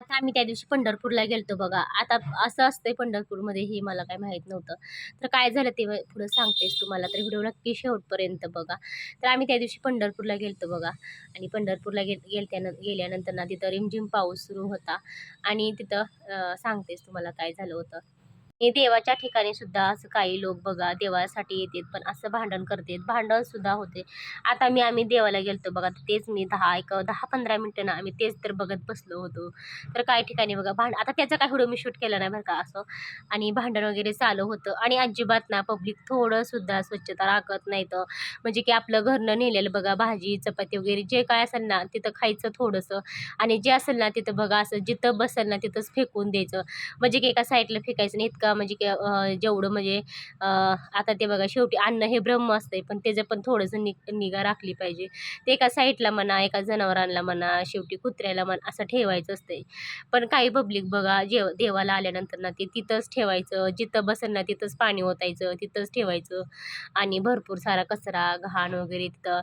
आता आम्ही त्या दिवशी पंढरपूरला गेलतो बघा. आता असं असतंय पंढरपूरमध्ये हे मला काही माहीत नव्हतं. तर काय झालं ते पुढं सांगतेच तुम्हाला. तर व्हिडिओ नक्की शेवटपर्यंत बघा. तर आम्ही त्या दिवशी पंढरपूरला गेलतो बघा आणि पंढरपूरला गेल्यानंतर ना तिथं रिमझिम पाऊस सुरू होता आणि तिथं सांगतेच तुम्हाला काय झालं होतं. हे देवाच्या ठिकाणी सुद्धा असं काही लोक बघा देवासाठी येतात पण असं भांडण करतात, भांडण सुद्धा होते. आता आम्ही देवाला गेलतो बघा, तेच मी 10-15 मिनिटं ना आम्ही तेच तर बघत बसलो होतो. तर काही ठिकाणी बघा आता त्याचा काही व्हिडिओ मी शूट केला नाही बरं का असं. आणि भांडण वगैरे चालू होतं आणि अजिबात ना पब्लिक थोडं सुद्धा स्वच्छता राखत नाहीत. म्हणजे की आपलं घरनं नेलेलं बघा भाजी चपाती वगैरे जे काय असेल ना तिथं खायचं थोडंसं आणि जे असेल ना तिथं बघा असं जिथं बसेल ना तिथंच फेकून द्यायचं. म्हणजे की एका साईडला फेकायचं नाही इतका म्हणजे की जेवढं म्हणजे आता ते बघा शेवटी अन्न हे ब्रह्म असतंय पण त्याचं पण थोडंसं निगा राखली पाहिजे. ते एका साईडला म्हणा, एका जनावरांना म्हणा, शेवटी कुत्र्याला म्हणा असं ठेवायचं असतंय. पण काही पब्लिक बघा देवाला आल्यानंतर ना ते तिथंच ठेवायचं, जिथं बसेल ना तिथंच पाणी ओतायचं, तिथंच ठेवायचं आणि भरपूर सारा कचरा, घाण वगैरे तिथं.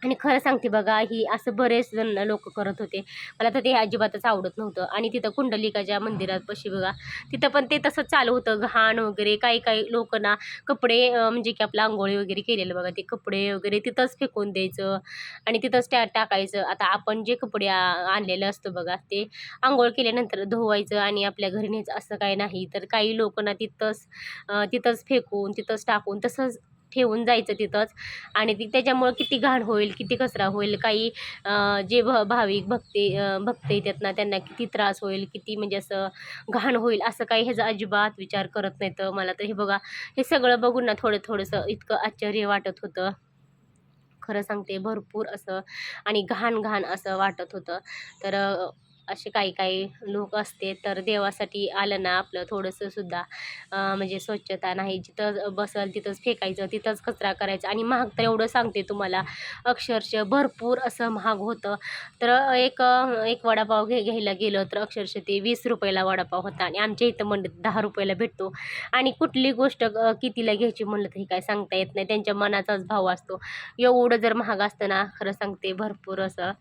आणि खरं सांगते बघा, ही असं बरेच जण लोक करत होते. मला तर ते अजिबातच आवडत नव्हतं. आणि तिथं कुंडलिकाच्या मंदिरापाशी बघा, तिथं पण ते तसंच चालू होतं. घाण वगैरे काही लोकं ना कपडे म्हणजे की आपलं अंघोळी वगैरे केलेलं बघा, ते कपडे वगैरे तिथंच फेकून द्यायचं आणि तिथंच टाकायचं. आता आपण जे कपडे आणलेलं असतं बघा, ते अंघोळ केल्यानंतर धुवायचं आणि आपल्या घरी न्यायचं असं काही नाही. तर काही लोकं ना तिथंच फेकून, तिथंच टाकून तसंच ठेवून जायचं तिथंच. आणि त्याच्यामुळं किती घाण होईल, किती कचरा होईल. काही जे भाविक भक्त येतात ना त्यांना किती त्रास होईल, किती म्हणजे असं घाण होईल असं काही ह्याचा अजिबात विचार करत नाहीत. मला तर हे बघा, हे सगळं बघून ना थोडंसं इतकं आश्चर्य वाटत होतं. खरं सांगते भरपूर असं आणि घाण असं वाटत होतं. तर असे काही लोक असते तर देवासाठी आलं ना आपलं थोडंसं सुद्धा म्हणजे स्वच्छता नाही, जिथं बसल तिथंच फेकायचं, तिथंच कचरा करायचा. आणि महाग तर एवढं सांगते तुम्हाला, अक्षरशः भरपूर असं महाग होतं. तर एक वडापाव घ्यायला गेलं तर अक्षरशः ते 20 रुपयाला वडापाव होता आणि आमच्या इथं मंडईत 10 रुपयाला भेटतो. आणि कुठली गोष्ट कितीला घ्यायची म्हणलं तर हे काय सांगता येत नाही, त्यांच्या मनाचाच भाव असतो. एवढं जर महाग असतं ना खरं सांगते भरपूर असं